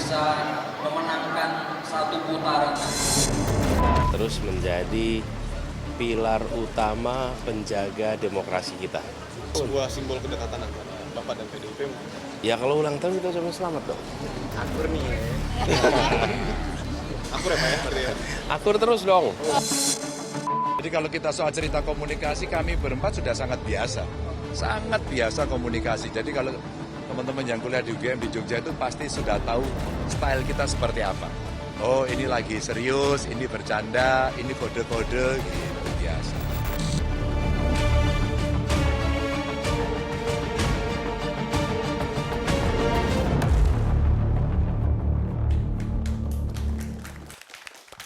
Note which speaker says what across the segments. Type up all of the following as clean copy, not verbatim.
Speaker 1: bisa memenangkan satu putaran.
Speaker 2: Terus menjadi pilar utama penjaga demokrasi kita.
Speaker 3: Sebuah simbol kedekatan antara Bapak dan PDIP mungkin.
Speaker 2: Ya kalau ulang tahun kita ucapin selamat dong.
Speaker 3: Akur nih ya. Akur ya Pak ya berarti ya?
Speaker 2: Akur terus dong.
Speaker 4: Jadi kalau kita soal cerita komunikasi, kami berempat sudah sangat biasa. Sangat biasa komunikasi. Jadi kalau teman-teman yang kuliah di UGM di Jogja itu pasti sudah tahu style kita seperti apa. Oh ini lagi serius, ini bercanda, ini kode-kode, gitu biasa.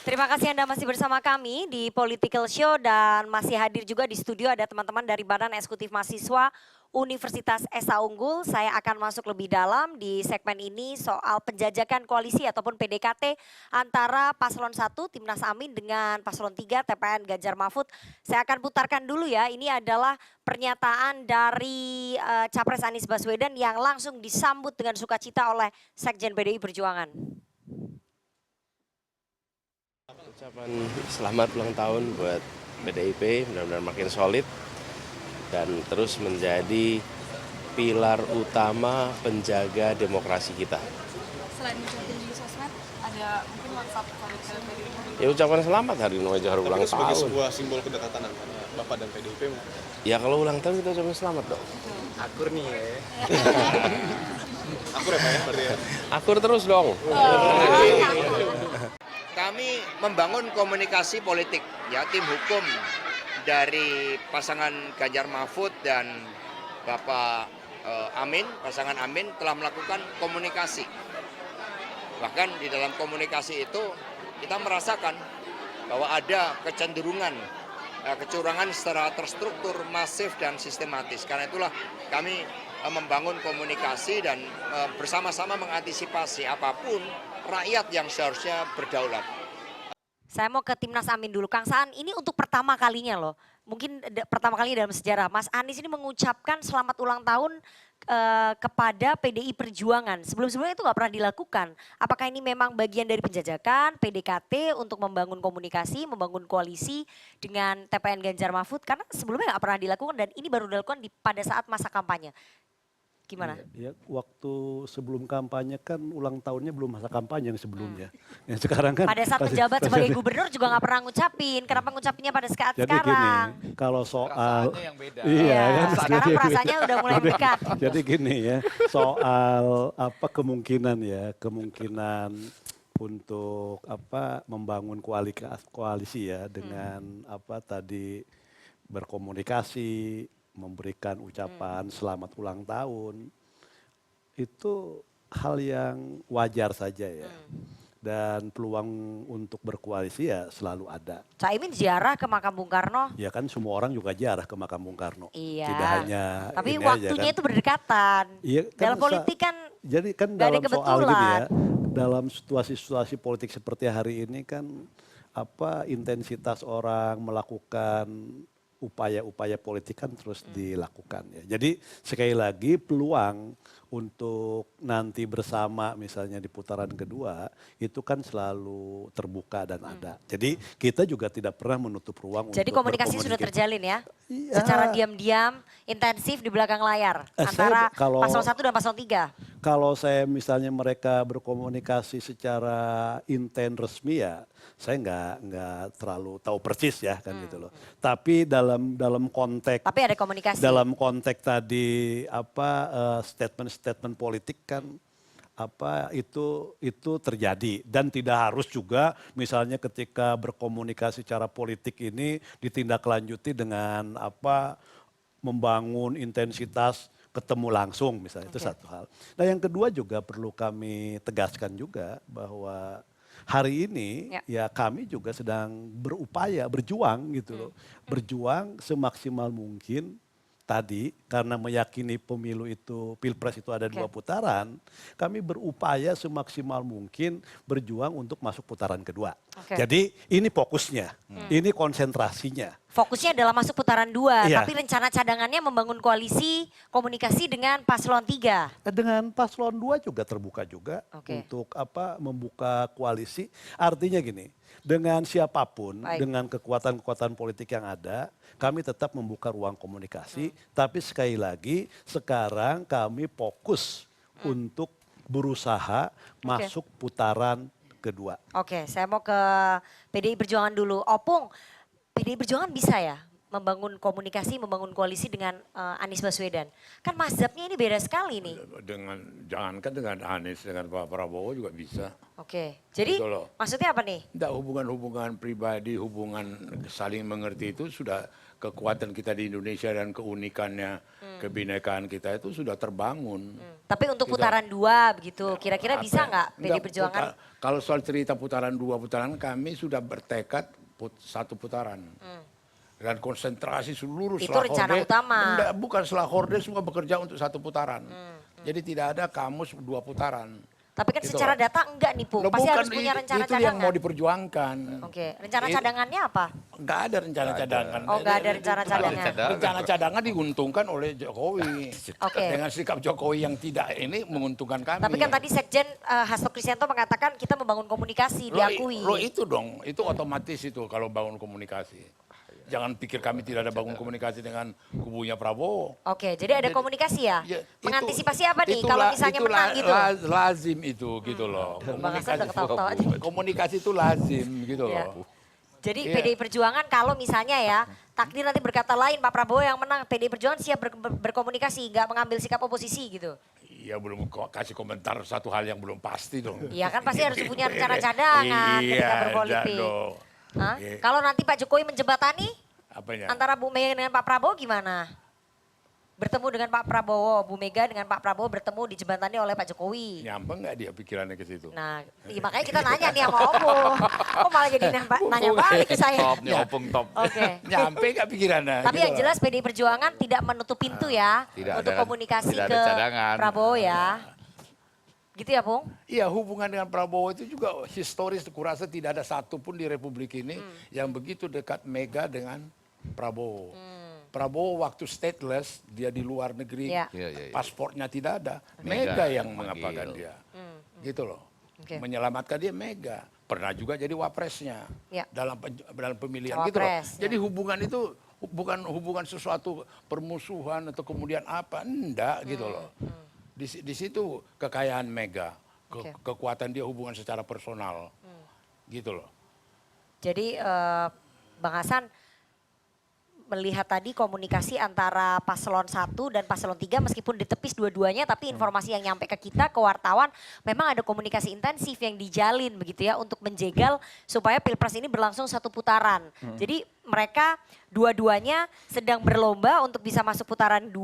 Speaker 5: Terima kasih Anda masih bersama kami di Political Show dan masih hadir juga di studio ada teman-teman dari Badan Eksekutif Mahasiswa Universitas Esa Unggul. Saya akan masuk lebih dalam di segmen ini soal penjajakan koalisi ataupun PDKT antara Paslon 1 Timnas Amin dengan Paslon 3 TPN Ganjar Mahfud. Saya akan putarkan dulu ya, ini adalah pernyataan dari Capres Anies Baswedan yang langsung disambut dengan sukacita oleh Sekjen PDI Perjuangan.
Speaker 2: Ucapan selamat ulang tahun buat PDIP, mudah-mudahan makin solid dan terus menjadi pilar utama penjaga demokrasi kita.
Speaker 6: Selain ucapin di sosmed, ada mungkin WhatsApp kalau PDIP?
Speaker 2: Ya ucapan selamat hari ini aja ulang
Speaker 3: Tapi sebagai
Speaker 2: tahun.
Speaker 3: sebuah simbol kedekatan antara Bapak dan PDIP mungkin.
Speaker 2: Ya kalau ulang tahun kita ucapin selamat dong.
Speaker 3: Akur nih ya. Akur ya Pak ya berarti ya?
Speaker 2: Akur terus dong.
Speaker 7: Kami membangun komunikasi politik, ya tim hukum dari pasangan Ganjar Mahfud dan Bapak Amin, pasangan Amin telah melakukan komunikasi. Bahkan di dalam komunikasi itu kita merasakan bahwa ada kecenderungan kecurangan secara terstruktur, masif dan sistematis. Karena itulah kami membangun komunikasi dan bersama-sama mengantisipasi apapun rakyat yang seharusnya berdaulat.
Speaker 5: Saya mau ke Timnas Amin dulu. Kang Saan, ini untuk pertama kalinya loh. Mungkin pertama kalinya dalam sejarah. Mas Anies ini mengucapkan selamat ulang tahun kepada PDI Perjuangan. Sebelum-sebelumnya itu nggak pernah dilakukan. Apakah ini memang bagian dari penjajakan PDKT untuk membangun komunikasi, membangun koalisi dengan TPN Ganjar Mahfud? Karena sebelumnya nggak pernah dilakukan dan ini baru dilakukan pada saat masa kampanye. Gimana?
Speaker 8: Ya, waktu sebelum kampanye kan ulang tahunnya belum masa kampanye yang sebelumnya. Yang sekarang kan
Speaker 5: pada saat menjabat sebagai gubernur juga nggak pernah ngucapin. Kenapa ngucapinnya pada saat
Speaker 8: jadi
Speaker 5: sekarang?
Speaker 8: Gini, kalau soal
Speaker 4: yang beda.
Speaker 8: iya kan,
Speaker 5: Sekarang
Speaker 8: jadi-
Speaker 5: perasaannya udah mulai mendekat.
Speaker 8: Jadi gini ya, soal apa kemungkinan untuk apa membangun koalisi ya dengan apa tadi berkomunikasi, memberikan ucapan selamat ulang tahun, itu hal yang wajar saja ya. Dan peluang untuk berkoalisi ya selalu ada.
Speaker 5: Caimin ziarah ke makam Bung Karno.
Speaker 8: Ya kan semua orang juga ziarah ke makam Bung Karno.
Speaker 5: Iya.
Speaker 8: Tidak hanya
Speaker 5: Tapi
Speaker 8: ini
Speaker 5: waktunya
Speaker 8: aja, kan.
Speaker 5: itu berdekatan.
Speaker 8: Iya, kan
Speaker 5: Dalam politik kan
Speaker 8: jadi kan
Speaker 5: nggak ada
Speaker 8: dalam soal gini
Speaker 5: kebetulan.
Speaker 8: ya, dalam situasi politik seperti hari ini kan apa intensitas orang melakukan upaya-upaya politik kan terus dilakukan ya. Jadi sekali lagi peluang untuk nanti bersama misalnya di putaran kedua itu kan selalu terbuka dan ada. Jadi kita juga tidak pernah menutup ruang
Speaker 5: jadi
Speaker 8: untuk
Speaker 5: komunikasi sudah terjalin ya?
Speaker 8: Iya.
Speaker 5: Secara diam-diam, intensif di belakang layar. Antara
Speaker 8: kalau-
Speaker 5: paslon 1 dan paslon 3.
Speaker 8: Kalau saya misalnya mereka berkomunikasi secara intens resmi ya, saya nggak terlalu tahu persis ya kan gitu loh. Tapi dalam konteks
Speaker 5: Tapi ada komunikasi.
Speaker 8: dalam konteks tadi apa statement politik kan apa itu terjadi dan tidak harus juga misalnya ketika berkomunikasi secara politik ini ditindaklanjuti dengan apa membangun intensitas ketemu langsung misalnya itu satu hal. Nah yang kedua juga perlu kami tegaskan juga bahwa hari ini ya kami juga sedang berupaya berjuang gitu loh. Berjuang semaksimal mungkin tadi karena meyakini pemilu itu pilpres itu ada dua putaran, kami berupaya semaksimal mungkin berjuang untuk masuk putaran kedua. Jadi ini fokusnya, ini konsentrasinya.
Speaker 5: Fokusnya adalah masuk putaran 2,
Speaker 8: Iya.
Speaker 5: tapi rencana cadangannya membangun koalisi komunikasi dengan paslon 3.
Speaker 8: Dengan paslon 2 juga terbuka juga
Speaker 5: Oke.
Speaker 8: untuk membuka koalisi. Artinya gini, dengan siapapun,
Speaker 5: Baik.
Speaker 8: dengan kekuatan-kekuatan politik yang ada, kami tetap membuka ruang komunikasi. Tapi sekali lagi, sekarang kami fokus untuk berusaha masuk putaran kedua.
Speaker 5: Oke, saya mau ke PDI Perjuangan dulu. Opung, PDI Perjuangan bisa ya membangun komunikasi, membangun koalisi dengan Anies Baswedan. Kan mazhabnya ini beda sekali nih.
Speaker 9: Jangankan dengan Anies, dengan Pak Prabowo juga bisa.
Speaker 5: Oke, jadi
Speaker 9: Gitu loh.
Speaker 5: maksudnya apa nih?
Speaker 9: Tidak, hubungan-hubungan pribadi, hubungan saling mengerti itu sudah kekuatan kita di Indonesia dan keunikannya, kebinekaan kita itu sudah terbangun.
Speaker 5: Tapi untuk
Speaker 9: Kita-
Speaker 5: putaran 2 begitu, kira-kira bisa nggak PDI
Speaker 9: Enggak,
Speaker 5: Perjuangan?
Speaker 9: Kalau soal cerita putaran 2 putaran, kami sudah bertekad satu putaran. Dan konsentrasi seluruh
Speaker 5: Itu
Speaker 9: Selahorde.
Speaker 5: rencana utama.
Speaker 9: Enggak, bukan Selahorde semua bekerja untuk satu putaran. Jadi tidak ada kamus 2 putaran.
Speaker 5: Tapi kan
Speaker 9: Gitu
Speaker 5: secara
Speaker 9: loh.
Speaker 5: data enggak nih, Pung.
Speaker 9: Loh,
Speaker 5: Pasti
Speaker 9: bukan,
Speaker 5: harus punya rencana
Speaker 9: itu yang mau
Speaker 5: cadangan.
Speaker 9: diperjuangkan.
Speaker 5: Oke, rencana
Speaker 9: Itu-
Speaker 5: cadangannya apa?
Speaker 9: Enggak ada rencana cadangan.
Speaker 5: Oh, nggak ada rencana cadangan.
Speaker 9: Rencana cadangan diuntungkan oleh Jokowi.
Speaker 5: Oke.
Speaker 9: Dengan sikap Jokowi yang tidak ini menguntungkan kami.
Speaker 5: Tapi kan tadi Sekjen Hasto Kristianto mengatakan kita membangun komunikasi, diakui.
Speaker 9: Lo itu dong, itu otomatis itu kalau bangun komunikasi. Jangan pikir kami tidak ada bangun komunikasi dengan kubunya Prabowo.
Speaker 5: Oke, jadi ada komunikasi ya?
Speaker 9: Ya, itu-
Speaker 5: Mengantisipasi apa nih
Speaker 9: itu
Speaker 5: kalau
Speaker 9: la-
Speaker 5: misalnya
Speaker 9: itu
Speaker 5: menang
Speaker 9: la-
Speaker 5: gitu?
Speaker 9: lazim itu gitu loh.
Speaker 5: Bang Hasan udah ketawa-ketawa aja.
Speaker 9: Komunikasi itu lazim gitu
Speaker 5: Ya.
Speaker 9: loh.
Speaker 5: Jadi
Speaker 9: Iya.
Speaker 5: PDI Perjuangan kalau misalnya ya takdir nanti berkata lain Pak Prabowo yang menang, PDI Perjuangan siap berkomunikasi, nggak mengambil sikap oposisi gitu.
Speaker 9: Iya, belum kasih komentar satu hal yang belum pasti dong.
Speaker 5: Iya kan pasti harus punya rencana cadangan ketika berpolitik.
Speaker 9: dong.
Speaker 5: Hah?
Speaker 9: Iya.
Speaker 5: Kalau nanti Pak Jokowi menjembatani
Speaker 9: Apanya?
Speaker 5: antara Bu Mega dengan Pak Prabowo gimana? Bertemu dengan Pak Prabowo, Bu Mega dengan Pak Prabowo bertemu dijembatani oleh Pak Jokowi.
Speaker 9: Nyambung nggak dia pikirannya ke situ?
Speaker 5: Nah, iya, makanya kita nanya nih sama Opung. Kok malah jadi nanya balik ke saya?
Speaker 9: Topnya opung top.
Speaker 5: Oke.
Speaker 9: Nyampe nggak pikirannya?
Speaker 5: Tapi
Speaker 9: gitu
Speaker 5: yang
Speaker 9: loh.
Speaker 5: jelas PDI Perjuangan tidak menutup pintu ya
Speaker 10: Tidak
Speaker 5: untuk
Speaker 10: ada-
Speaker 5: komunikasi
Speaker 10: tidak
Speaker 5: ke
Speaker 10: ada cadangan.
Speaker 5: Prabowo ya. Gitu ya, Pung?
Speaker 9: Iya, hubungan dengan Prabowo itu juga historis, kurasa tidak ada satupun di Republik ini yang begitu dekat Mega dengan Prabowo. Prabowo waktu stateless, dia di luar negeri,
Speaker 5: Iya.
Speaker 10: Iya, iya, iya.
Speaker 9: paspornya tidak ada.
Speaker 10: Mega
Speaker 9: Mega yang
Speaker 10: manggil.
Speaker 9: mengapakan dia. Gitu loh.
Speaker 5: Oke.
Speaker 9: Menyelamatkan dia Mega. Pernah juga jadi wapresnya
Speaker 5: Iya.
Speaker 9: dalam pemilihan gitu loh.
Speaker 5: Cawapres, ya.
Speaker 9: Jadi hubungan itu bukan hubungan sesuatu permusuhan atau kemudian apa, enggak gitu loh. Di situ kekayaan Mega,
Speaker 5: Oke.
Speaker 9: kekuatan dia hubungan secara personal. Gitu loh.
Speaker 5: Jadi Bang Hasan melihat tadi komunikasi antara paslon 1 dan paslon 3 meskipun ditepis dua-duanya tapi informasi yang nyampe ke kita, ke wartawan memang ada komunikasi intensif yang dijalin begitu ya untuk menjegal supaya Pilpres ini berlangsung satu putaran. Jadi mereka dua-duanya sedang berlomba untuk bisa masuk putaran 2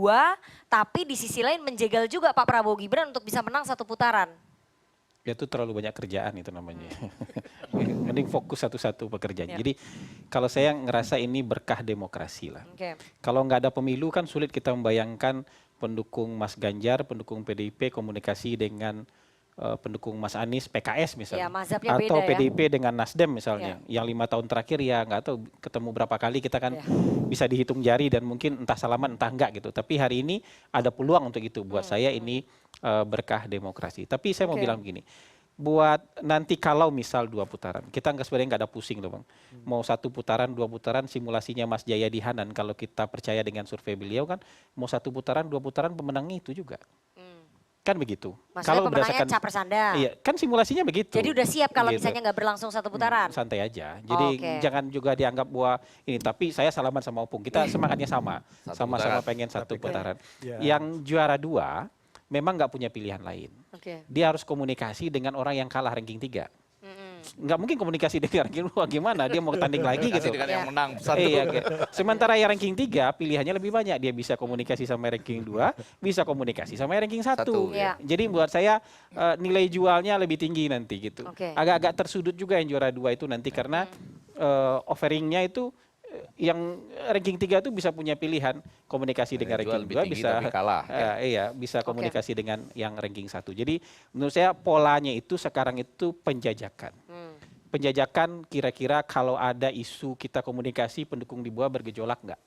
Speaker 5: tapi di sisi lain menjegal juga Pak Prabowo Gibran untuk bisa menang satu putaran.
Speaker 11: Ya itu terlalu banyak kerjaan itu namanya. Mending fokus satu-satu pekerjaan.
Speaker 5: Ya.
Speaker 11: Jadi kalau saya ngerasa ini berkah demokrasi lah.
Speaker 5: Oke.
Speaker 11: Kalau nggak ada pemilu kan sulit kita membayangkan pendukung Mas Ganjar, pendukung PDIP komunikasi dengan pendukung Mas Anies, PKS misalnya.
Speaker 5: Ya, mazhabnya
Speaker 11: atau
Speaker 5: beda ya.
Speaker 11: PDIP dengan Nasdem misalnya. Yang 5 tahun terakhir ya nggak tahu ketemu berapa kali kita kan
Speaker 5: Ya.
Speaker 11: bisa dihitung jari dan mungkin entah salaman entah enggak gitu. Tapi hari ini ada peluang untuk itu. Buat saya ini berkah demokrasi. Tapi saya mau
Speaker 5: Oke.
Speaker 11: bilang begini. Buat nanti kalau misal 2 putaran, kita sebenarnya nggak ada pusing loh Bang. Mau 1 putaran, 2 putaran, simulasinya Mas Jayadi Hanan kalau kita percaya dengan survei beliau kan, mau 1 putaran, 2 putaran pemenangnya itu juga. Kan begitu.
Speaker 5: Maksudnya pemenangnya capres Anda.
Speaker 11: Iya, kan simulasinya begitu.
Speaker 5: Jadi udah siap kalau
Speaker 11: Gitu.
Speaker 5: misalnya nggak berlangsung satu putaran.
Speaker 11: Santai aja. Jadi
Speaker 5: Oke.
Speaker 11: jangan juga dianggap bahwa ini. Tapi saya salaman sama Opung. Kita semangatnya sama.
Speaker 10: Satu
Speaker 11: Sama-sama
Speaker 10: putaran.
Speaker 11: pengen 1 putaran.
Speaker 8: Ya.
Speaker 11: Yang juara 2 memang nggak punya pilihan lain.
Speaker 5: Oke.
Speaker 11: Dia harus komunikasi dengan orang yang kalah ranking 3. Nggak mungkin komunikasi dengan ranking 2 gimana? Dia mau tanding lagi gitu.
Speaker 10: Dengan
Speaker 5: Ya.
Speaker 10: yang menang satu.
Speaker 11: Iya, oke. Sementara yang ranking 3 pilihannya lebih banyak. Dia bisa komunikasi sama ranking 2, bisa komunikasi sama ranking 1.
Speaker 10: Satu,
Speaker 5: ya.
Speaker 11: Jadi buat saya nilai jualnya lebih tinggi nanti gitu.
Speaker 5: Oke.
Speaker 11: Agak-agak tersudut juga yang juara 2 itu nanti karena offeringnya itu yang ranking 3 itu bisa punya pilihan komunikasi dengan
Speaker 10: Jual
Speaker 11: ranking
Speaker 10: lebih
Speaker 11: 2
Speaker 10: tinggi
Speaker 11: bisa
Speaker 10: tapi kalah, ya.
Speaker 11: iya bisa komunikasi dengan yang ranking 1. Jadi menurut saya polanya itu sekarang itu penjajakan. penjajakan kira-kira kalau ada isu kita komunikasi pendukung di bawah bergejolak nggak?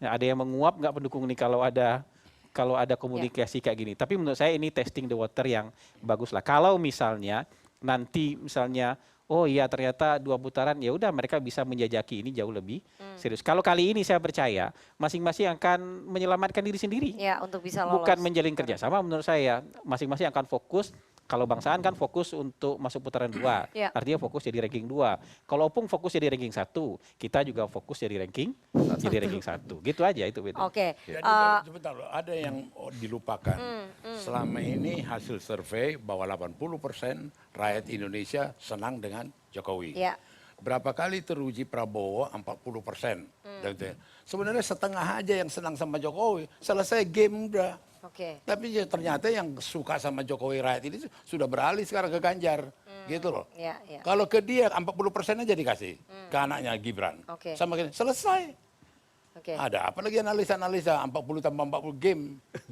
Speaker 11: Nah, ada yang menguap nggak pendukung ini kalau ada komunikasi kayak gini. Tapi menurut saya ini testing the water yang bagus lah. Kalau misalnya nanti oh iya ternyata 2 putaran, ya udah mereka bisa menjajaki ini jauh lebih serius. Kalau kali ini saya percaya masing-masing akan menyelamatkan diri sendiri.
Speaker 5: Ya, untuk bisa lolos.
Speaker 11: Bukan menjalin kerjasama menurut saya. Masing-masing akan fokus. Kalau Bangsaan kan fokus untuk masuk putaran 2.
Speaker 5: Ya.
Speaker 11: Artinya fokus jadi ranking 2. Kalau Opung fokus jadi ranking 1, kita juga fokus jadi ranking 1. Gitu aja itu beda.
Speaker 5: Oke.
Speaker 9: Jadi sebentar loh, ada yang dilupakan. Selama ini hasil survei bahwa 80% rakyat Indonesia senang dengan Jokowi.
Speaker 5: Ya.
Speaker 9: Berapa kali teruji Prabowo 40%. Sebenarnya setengah aja yang senang sama Jokowi. Selesai game udah.
Speaker 5: Oke.
Speaker 9: Tapi ya ternyata yang suka sama Jokowi rakyat ini sudah beralih sekarang ke Ganjar. Gitu loh.
Speaker 5: Ya, ya.
Speaker 9: Kalau ke dia 40% aja dikasih. Ke anaknya Gibran.
Speaker 5: Oke.
Speaker 9: Sama gini, selesai.
Speaker 5: Oke.
Speaker 9: Ada apa lagi analisa-analisa 40 tambah 40 game.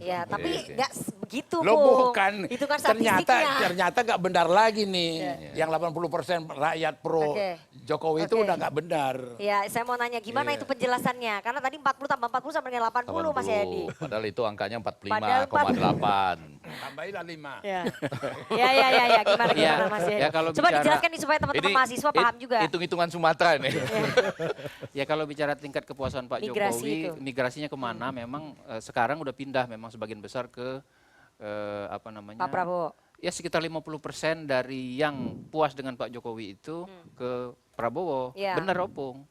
Speaker 5: Ya, tapi nggak begitu,
Speaker 9: Lo
Speaker 5: Bung.
Speaker 9: bukan.
Speaker 5: Itu kan
Speaker 9: Ternyata nggak benar lagi nih. Yang 80% rakyat pro
Speaker 5: Oke.
Speaker 9: Jokowi itu
Speaker 5: Oke.
Speaker 9: udah nggak benar.
Speaker 5: Ya, saya mau nanya gimana itu penjelasannya? Karena tadi 40 tambah 40 sama dengan 80 Mas Yadi.
Speaker 10: Padahal itu angkanya
Speaker 5: Padahal
Speaker 10: 45,8.
Speaker 9: Tambahinlah 5.
Speaker 5: Ya. Ya, gimana Mas Yadi?
Speaker 10: Ya, kalau
Speaker 5: Coba
Speaker 10: bicara-
Speaker 5: dijelaskan nih supaya teman-teman mahasiswa paham juga.
Speaker 10: Hitung-hitungan Sumatera nih. Ya kalau bicara tingkat kepuasan Pak
Speaker 5: Migrasi
Speaker 10: Jokowi,
Speaker 5: itu.
Speaker 10: migrasinya kemana? Memang sekarang udah pindah memang sebagian besar ke
Speaker 5: Pak Prabowo.
Speaker 10: Ya sekitar 50% dari yang puas dengan Pak Jokowi itu ke Prabowo.
Speaker 5: Ya.
Speaker 10: Benar Opung.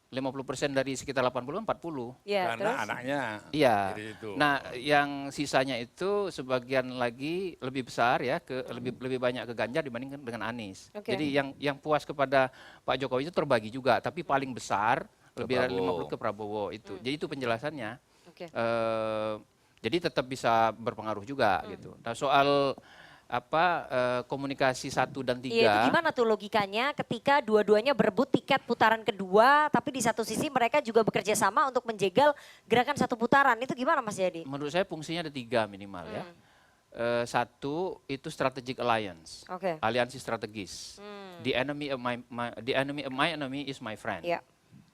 Speaker 10: 50% dari sekitar 80, 40.
Speaker 5: Ya,
Speaker 9: Karena
Speaker 5: terus?
Speaker 9: anaknya.
Speaker 10: Iya.
Speaker 9: Jadi itu.
Speaker 10: Nah, yang sisanya itu sebagian lagi lebih besar ya, lebih banyak ke Ganjar dibandingkan dengan Anies.
Speaker 5: Oke.
Speaker 10: Jadi yang puas kepada Pak Jokowi itu terbagi juga, tapi paling besar lebih dari
Speaker 2: Prabowo.
Speaker 10: 50 ke Prabowo itu. Jadi itu penjelasannya.
Speaker 5: Oke.
Speaker 10: Jadi tetap bisa berpengaruh juga gitu. Nah, soal komunikasi 1 dan 3.
Speaker 5: Iya, itu gimana tuh logikanya ketika dua-duanya berebut tiket putaran kedua, tapi di satu sisi mereka juga bekerja sama untuk menjegal gerakan 1 putaran. Itu gimana Mas Yadi?
Speaker 10: Menurut saya fungsinya ada 3 minimal ya. 1 itu strategic alliance,
Speaker 5: Oke.
Speaker 10: aliansi strategis. The enemy of my enemy is my friend.
Speaker 5: Iya.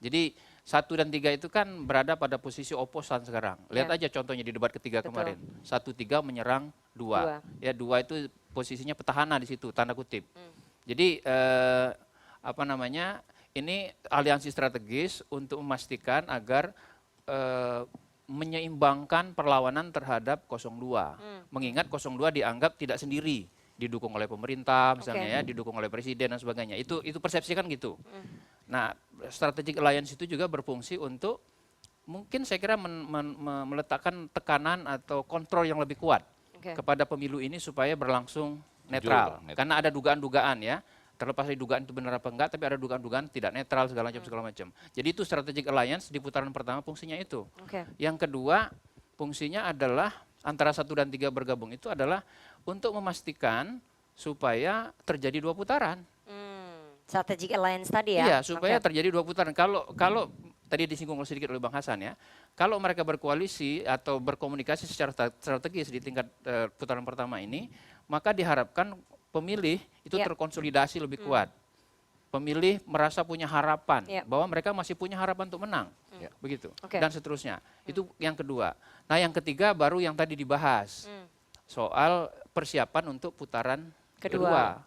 Speaker 10: Jadi 1 dan 3 itu kan berada pada posisi oposan sekarang. Lihat
Speaker 5: Ya.
Speaker 10: aja contohnya di debat ketiga
Speaker 5: Betul.
Speaker 10: kemarin. 1-3 menyerang 2. Ya 2 itu posisinya petahana di situ, tanda kutip. Jadi ini aliansi strategis untuk memastikan agar menyeimbangkan perlawanan terhadap 02. Mengingat 02 dianggap tidak sendiri, didukung oleh pemerintah misalnya ya, didukung oleh presiden dan sebagainya. Itu persepsi kan gitu. Nah, strategic alliance itu juga berfungsi untuk mungkin saya kira meletakkan tekanan atau kontrol yang lebih kuat kepada pemilu ini supaya berlangsung netral. Karena ada dugaan-dugaan ya. Terlepas dari dugaan itu benar apa enggak, tapi ada dugaan-dugaan tidak netral segala macam. Jadi itu strategic alliance di putaran pertama fungsinya itu. Yang kedua fungsinya adalah antara 1 dan 3 bergabung itu adalah untuk memastikan supaya terjadi 2 putaran.
Speaker 5: Strategic alliance tadi ya?
Speaker 10: Iya, supaya terjadi 2 putaran. Kalau tadi disinggung sedikit oleh Bang Hasan ya, kalau mereka berkoalisi atau berkomunikasi secara strategis di tingkat putaran pertama ini, maka diharapkan pemilih itu terkonsolidasi lebih kuat. Pemilih merasa punya harapan bahwa mereka masih punya harapan untuk menang, begitu. Dan seterusnya. Itu yang kedua. Nah, yang ketiga baru yang tadi dibahas soal persiapan untuk putaran kedua.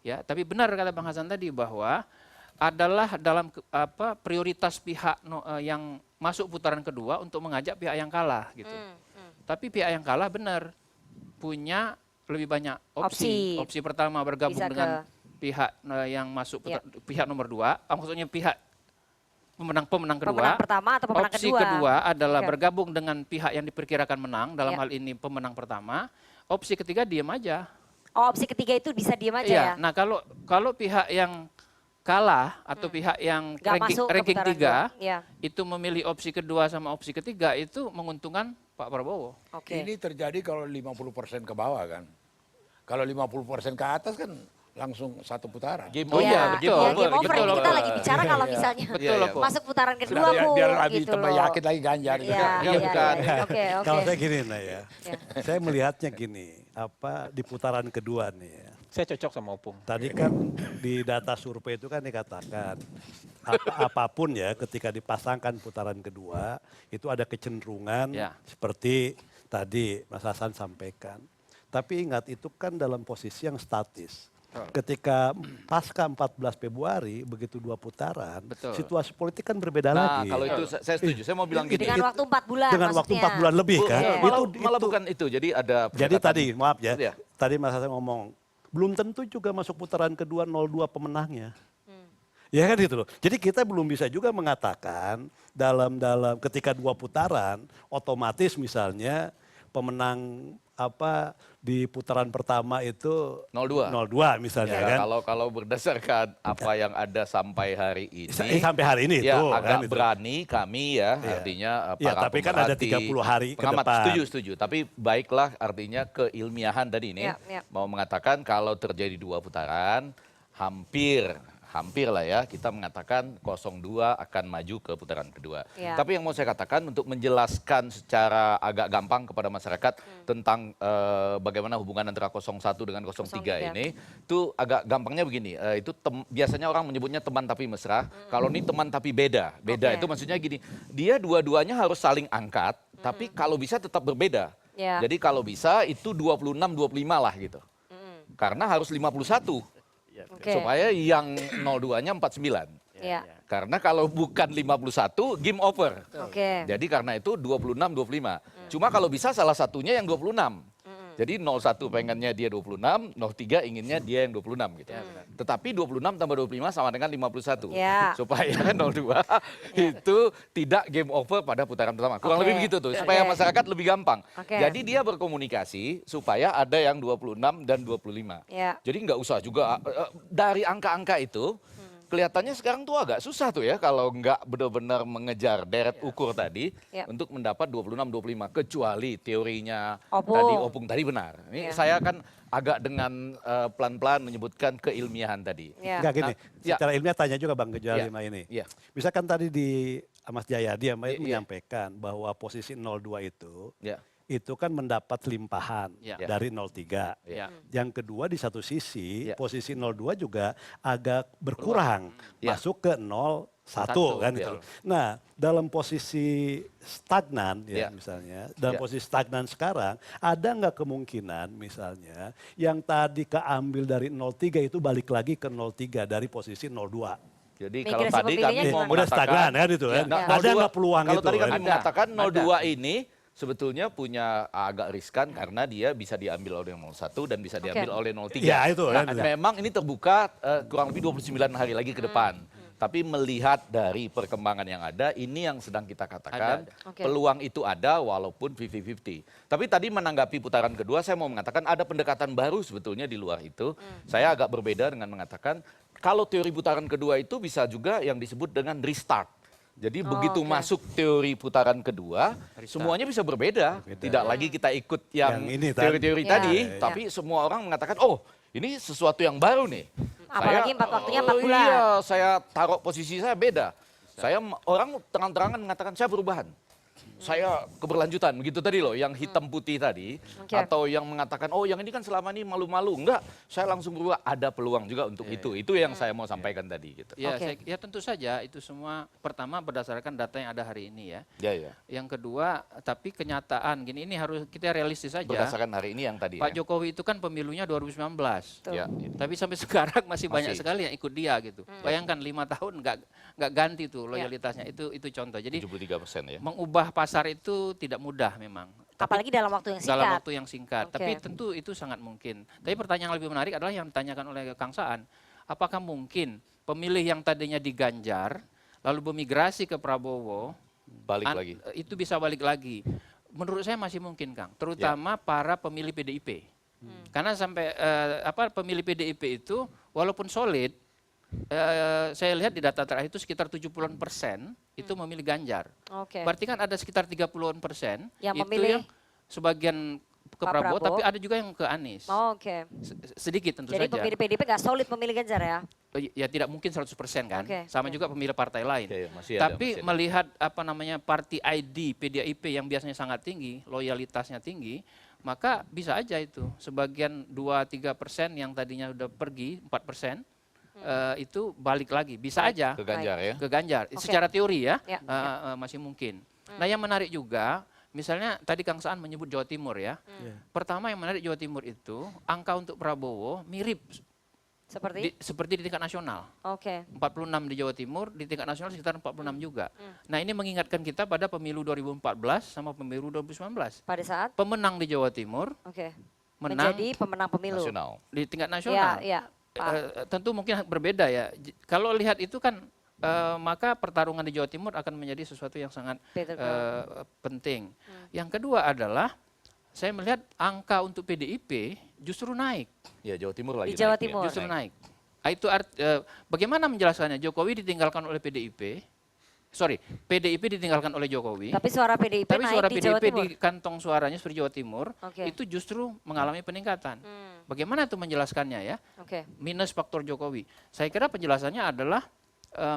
Speaker 10: Ya, tapi benar kata Bang Hasan tadi bahwa adalah dalam prioritas pihak yang masuk putaran kedua untuk mengajak pihak yang kalah gitu. Tapi pihak yang kalah benar punya lebih banyak opsi. Opsi pertama bergabung dengan pihak yang masuk pihak nomor 2, maksudnya pihak pemenang kedua.
Speaker 5: Pemenang pertama atau pemenang
Speaker 10: opsi
Speaker 5: kedua.
Speaker 10: kedua adalah bergabung dengan pihak yang diperkirakan menang, dalam hal ini pemenang pertama. Opsi ketiga diam aja.
Speaker 5: Oh, opsi ketiga itu bisa diam aja ya?
Speaker 10: Nah, kalau pihak yang kalah atau pihak yang ranking 3 itu memilih opsi kedua sama opsi ketiga, itu menguntungkan Pak Prabowo.
Speaker 9: Ini terjadi kalau 50% ke bawah kan. Kalau 50% ke atas kan langsung 1 putaran.
Speaker 5: Game over. Ini kita lagi bicara kalau misalnya masuk putaran kedua, Bu.
Speaker 9: Biar lebih
Speaker 5: Gitu
Speaker 9: tambah
Speaker 5: loh.
Speaker 9: yakin lagi Ganjar.
Speaker 5: Oke.
Speaker 8: Kalau saya gini nah ya, saya melihatnya gini, di putaran kedua nih ya.
Speaker 11: Saya cocok sama Opung.
Speaker 8: Tadi kan di data survei itu kan dikatakan apapun ya ketika dipasangkan putaran kedua itu ada kecenderungan
Speaker 10: Ya.
Speaker 8: seperti tadi Mas Hasan sampaikan. Tapi ingat itu kan dalam posisi yang statis. Ketika pasca 14 Februari begitu 2 putaran,
Speaker 10: Betul.
Speaker 8: situasi politik kan berbeda
Speaker 12: Nah,
Speaker 8: lagi.
Speaker 12: kalau itu saya setuju. Saya mau bilang gini.
Speaker 5: Dengan waktu 4 bulan
Speaker 8: Dengan waktu
Speaker 5: maksudnya.
Speaker 8: 4 bulan lebih kan.
Speaker 12: Malah bukan itu. Jadi ada
Speaker 8: Jadi
Speaker 12: pendekatan.
Speaker 8: tadi, maaf ya,
Speaker 12: Iya.
Speaker 8: tadi Mas Hasan ngomong, belum tentu juga masuk putaran kedua 02 pemenangnya. Ya kan gitu loh. Jadi kita belum bisa juga mengatakan dalam ketika 2 putaran, otomatis misalnya pemenang apa di putaran pertama itu 02 misalnya
Speaker 12: Ya,
Speaker 8: kan.
Speaker 12: kalau berdasarkan apa yang ada sampai hari ini.
Speaker 8: Sampai hari ini
Speaker 12: ya,
Speaker 8: itu
Speaker 12: agak
Speaker 8: kan, itu.
Speaker 12: berani kami ya,
Speaker 8: Iya.
Speaker 12: artinya
Speaker 8: Iya,
Speaker 12: para
Speaker 8: tapi kan ada
Speaker 12: pemerhati,
Speaker 8: 30 hari ke
Speaker 12: pengamat.
Speaker 8: depan.
Speaker 12: Setuju. Tapi baiklah artinya keilmiahan tadi ini
Speaker 5: Iya.
Speaker 12: mau mengatakan kalau terjadi 2 putaran hampir lah ya kita mengatakan 02 akan maju ke putaran kedua.
Speaker 5: Iya.
Speaker 12: Tapi yang mau saya katakan untuk menjelaskan secara agak gampang kepada masyarakat tentang bagaimana hubungan antara 01 dengan 03 ini, itu agak gampangnya begini, itu biasanya orang menyebutnya teman tapi mesra, kalau ini teman tapi beda. Beda itu maksudnya gini, dia dua-duanya harus saling angkat, tapi kalau bisa tetap berbeda.
Speaker 5: Ya.
Speaker 12: Jadi kalau bisa itu 26-25 lah gitu. Karena harus 51.
Speaker 5: Oke.
Speaker 12: Supaya yang 02-nya 49.
Speaker 5: Ya.
Speaker 12: Karena kalau bukan 51, game over.
Speaker 5: Oke.
Speaker 12: Jadi karena itu 26-25. Cuma kalau bisa salah satunya yang 26. Jadi 01 pengennya dia 26, 03 inginnya dia yang 26 gitu. Tetapi 26 tambah 25 sama dengan 51.
Speaker 5: Ya.
Speaker 12: Supaya 02 itu tidak game over pada putaran pertama. Kurang
Speaker 5: Oke.
Speaker 12: lebih begitu tuh, supaya
Speaker 5: Oke.
Speaker 12: masyarakat lebih gampang.
Speaker 5: Oke.
Speaker 12: Jadi dia berkomunikasi supaya ada yang 26 dan 25.
Speaker 5: Ya.
Speaker 12: Jadi nggak usah juga dari angka-angka itu kelihatannya sekarang tuh agak susah tuh ya kalau nggak benar-benar mengejar deret ukur tadi
Speaker 5: Ya.
Speaker 12: untuk mendapat 26-25 kecuali teorinya
Speaker 5: Opung.
Speaker 12: Opung tadi benar. Ini
Speaker 5: Ya.
Speaker 12: saya kan agak dengan pelan-pelan menyebutkan keilmiahan tadi.
Speaker 5: Ya.
Speaker 8: Enggak gini,
Speaker 12: ya.
Speaker 8: secara ilmiah tanya juga Bang Gejala
Speaker 12: Iya.
Speaker 8: Lima ini.
Speaker 12: Iya.
Speaker 8: Misalkan tadi di Mas Jayadi
Speaker 12: Iya.
Speaker 8: menyampaikan bahwa posisi 02
Speaker 12: Ya.
Speaker 8: itu kan mendapat limpahan
Speaker 10: Ya.
Speaker 8: dari 03.
Speaker 10: Ya.
Speaker 8: Yang kedua di satu sisi
Speaker 12: Ya.
Speaker 8: posisi 02 juga agak berkurang
Speaker 12: Ya.
Speaker 8: masuk ke 01 kan
Speaker 12: ya.
Speaker 8: gitu. Nah, dalam posisi stagnan
Speaker 12: Ya.
Speaker 8: ya misalnya, dalam
Speaker 12: Ya.
Speaker 8: posisi stagnan sekarang ada nggak kemungkinan misalnya yang tadi keambil dari 03 itu balik lagi ke 03 dari posisi 02.
Speaker 12: Jadi
Speaker 5: Migrasi
Speaker 12: kalau tadi kami
Speaker 5: pemilihnya
Speaker 12: mau
Speaker 5: gimana?
Speaker 8: Udah stagnan kan itu kan.
Speaker 12: Nah,
Speaker 8: Ada
Speaker 12: 02
Speaker 8: nggak peluang
Speaker 12: kalau
Speaker 8: itu
Speaker 12: tadi
Speaker 8: kan?
Speaker 12: kami
Speaker 10: Ada.
Speaker 12: mengatakan 02
Speaker 10: Ada.
Speaker 12: ini sebetulnya punya agak riskan karena dia bisa diambil oleh 01 dan bisa diambil oleh 03.
Speaker 8: Ya, itu
Speaker 12: Nah,
Speaker 8: kan.
Speaker 12: memang ini terbuka kurang lebih 29 hari lagi ke depan. Tapi melihat dari perkembangan yang ada, ini yang sedang kita katakan
Speaker 10: Ada.
Speaker 5: Oke.
Speaker 12: peluang itu ada walaupun 50-50. Tapi tadi menanggapi putaran kedua, saya mau mengatakan ada pendekatan baru sebetulnya di luar itu. Saya agak berbeda dengan mengatakan kalau teori putaran kedua itu bisa juga yang disebut dengan restart. Jadi begitu
Speaker 5: oke.
Speaker 12: masuk teori putaran kedua, semuanya bisa berbeda. Tidak lagi kita ikut yang
Speaker 8: Yang ini tadi.
Speaker 12: teori-teori
Speaker 5: Ya.
Speaker 12: tadi,
Speaker 5: Ya.
Speaker 12: tapi semua orang mengatakan, oh ini sesuatu yang baru nih.
Speaker 5: Apalagi waktunya 4 bulan.
Speaker 12: Iya, saya taruh posisi saya beda. Orang terang-terangan mengatakan saya perubahan. Saya keberlanjutan, begitu tadi loh, yang hitam putih tadi.
Speaker 5: Oke.
Speaker 12: Atau yang mengatakan, oh yang ini kan selama ini malu-malu. Enggak, saya langsung berubah. Ada peluang juga untuk itu. Itu yang saya mau sampaikan tadi. Gitu.
Speaker 10: Ya,
Speaker 5: Oke.
Speaker 10: ya tentu saja itu semua pertama berdasarkan data yang ada hari ini ya.
Speaker 12: Ya, ya.
Speaker 10: Yang kedua, tapi kenyataan gini ini harus kita realistis saja.
Speaker 12: Berdasarkan hari ini yang tadi.
Speaker 10: Pak
Speaker 12: ya.
Speaker 10: Jokowi itu kan pemilunya 2019.
Speaker 5: Tuh.
Speaker 12: Ya, itu.
Speaker 10: Tapi sampai sekarang masih banyak
Speaker 12: Masih.
Speaker 10: sekali yang ikut dia gitu. Bayangkan 5 tahun nggak ganti tuh
Speaker 5: Ya.
Speaker 10: loyalitasnya. Itu contoh. Jadi
Speaker 12: 73% ya.
Speaker 10: mengubah pasar itu tidak mudah memang. Tapi
Speaker 5: Apalagi dalam waktu yang singkat.
Speaker 10: dalam waktu yang singkat.
Speaker 5: Oke.
Speaker 10: Tapi tentu itu sangat mungkin. Tapi pertanyaan yang lebih menarik adalah yang ditanyakan oleh Kang Saan. Apakah mungkin pemilih yang tadinya di Ganjar lalu bermigrasi ke Prabowo
Speaker 12: Balik lagi.
Speaker 10: itu bisa balik lagi? Menurut saya masih mungkin, Kang. Terutama para pemilih PDIP. Karena sampai pemilih PDIP itu walaupun solid, saya lihat di data terakhir itu sekitar 70% itu memilih Ganjar.
Speaker 5: Oke.
Speaker 10: Berarti kan ada sekitar 30%
Speaker 5: Yang
Speaker 10: itu
Speaker 5: memilih
Speaker 10: yang sebagian ke
Speaker 5: Pak
Speaker 10: Prabowo,
Speaker 5: Prabowo.
Speaker 10: tapi ada juga yang ke Anies.
Speaker 5: Oh, oke.
Speaker 10: Sedikit tentu
Speaker 5: Jadi
Speaker 10: saja.
Speaker 5: pemilih PDIP gak solid memilih Ganjar ya?
Speaker 10: Ya tidak mungkin 100% kan.
Speaker 5: Oke,
Speaker 10: Sama
Speaker 5: oke.
Speaker 10: juga pemilih partai lain.
Speaker 12: Ya, ya, masih ada,
Speaker 10: Tapi
Speaker 12: masih ada.
Speaker 10: melihat party ID PDIP yang biasanya sangat tinggi, loyalitasnya tinggi, maka bisa aja itu sebagian 2-3% yang tadinya udah pergi 4%. Itu balik lagi, bisa aja
Speaker 12: Ke Ganjar ya.
Speaker 10: ke Ganjar.
Speaker 5: Oke.
Speaker 10: Secara teori ya,
Speaker 5: Ya,
Speaker 10: masih mungkin. Nah yang menarik juga, misalnya tadi Kang Saan menyebut Jawa Timur ya. Pertama yang menarik Jawa Timur itu, angka untuk Prabowo mirip seperti di tingkat nasional.
Speaker 5: Oke.
Speaker 10: 46 di Jawa Timur, di tingkat nasional sekitar 46 juga. Nah ini mengingatkan kita pada pemilu 2014 sama pemilu 2019.
Speaker 5: Pada saat
Speaker 10: Pemenang di Jawa Timur, menang
Speaker 5: menjadi pemenang pemilu.
Speaker 12: Nasional.
Speaker 10: di tingkat nasional.
Speaker 5: Ya,
Speaker 10: Tentu mungkin berbeda ya. Kalau lihat itu kan maka pertarungan di Jawa Timur akan menjadi sesuatu yang sangat penting. Yang kedua adalah saya melihat angka untuk PDIP justru naik.
Speaker 12: Ya Jawa Timur lagi.
Speaker 5: Di Jawa
Speaker 12: naik, ya.
Speaker 5: Timur.
Speaker 10: Justru naik. Itu bagaimana menjelaskannya? Jokowi ditinggalkan oleh PDIP. Sorry, PDIP ditinggalkan oleh Jokowi.
Speaker 5: Tapi suara PDIP
Speaker 10: Tapi
Speaker 5: naik
Speaker 10: suara
Speaker 5: di Jawa
Speaker 10: PDIP
Speaker 5: Timur.
Speaker 10: di kantong suaranya seperti Jawa Timur
Speaker 5: Oke.
Speaker 10: itu justru mengalami peningkatan. Bagaimana itu menjelaskannya ya?
Speaker 5: Oke.
Speaker 10: Minus faktor Jokowi. Saya kira penjelasannya adalah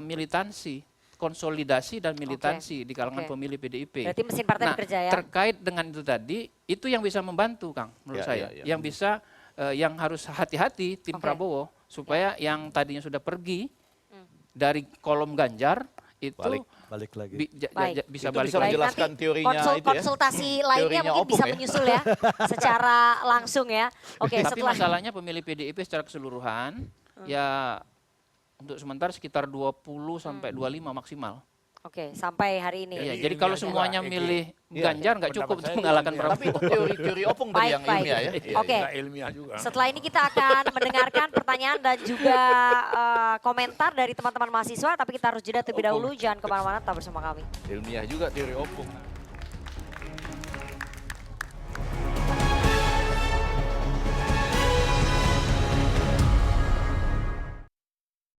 Speaker 10: militansi, konsolidasi dan militansi di kalangan
Speaker 5: Oke.
Speaker 10: pemilih PDIP.
Speaker 5: Berarti mesin partai
Speaker 10: Nah,
Speaker 5: bekerja ya.
Speaker 10: terkait dengan itu tadi, itu yang bisa membantu Kang menurut
Speaker 12: Ya,
Speaker 10: saya.
Speaker 12: ya, ya.
Speaker 10: Yang bisa yang harus hati-hati tim Prabowo supaya yang tadinya sudah pergi dari kolom Ganjar itu
Speaker 8: Balik lagi.
Speaker 10: bisa
Speaker 12: Itu
Speaker 10: balik
Speaker 12: bisa
Speaker 10: lagi.
Speaker 12: menjelaskan teorinya itu ya.
Speaker 5: Konsultasi lainnya
Speaker 12: Teorinya
Speaker 5: mungkin
Speaker 12: opung
Speaker 5: bisa
Speaker 12: ya.
Speaker 5: menyusul ya secara langsung ya. Oke,
Speaker 10: Tapi
Speaker 5: setelah
Speaker 10: masalahnya pemilih PDIP secara keseluruhan ya untuk sementara sekitar 20 sampai 25 maksimal.
Speaker 5: Oke, sampai hari ini.
Speaker 10: Iya, jadi kalau semuanya milih
Speaker 12: Iya.
Speaker 10: Ganjar nggak cukup untuk mengalahkan
Speaker 12: Tapi itu
Speaker 10: Prabowo.
Speaker 12: teori-teori opung tadi yang ilmiah ya. Iya,
Speaker 5: Oke.
Speaker 9: Nggak ilmiah juga.
Speaker 5: Setelah ini kita akan mendengarkan pertanyaan dan juga komentar dari teman-teman mahasiswa, tapi kita harus jeda terlebih dahulu. Jangan kemana-mana, tetap bersama kami.
Speaker 12: Ilmiah juga teori opung.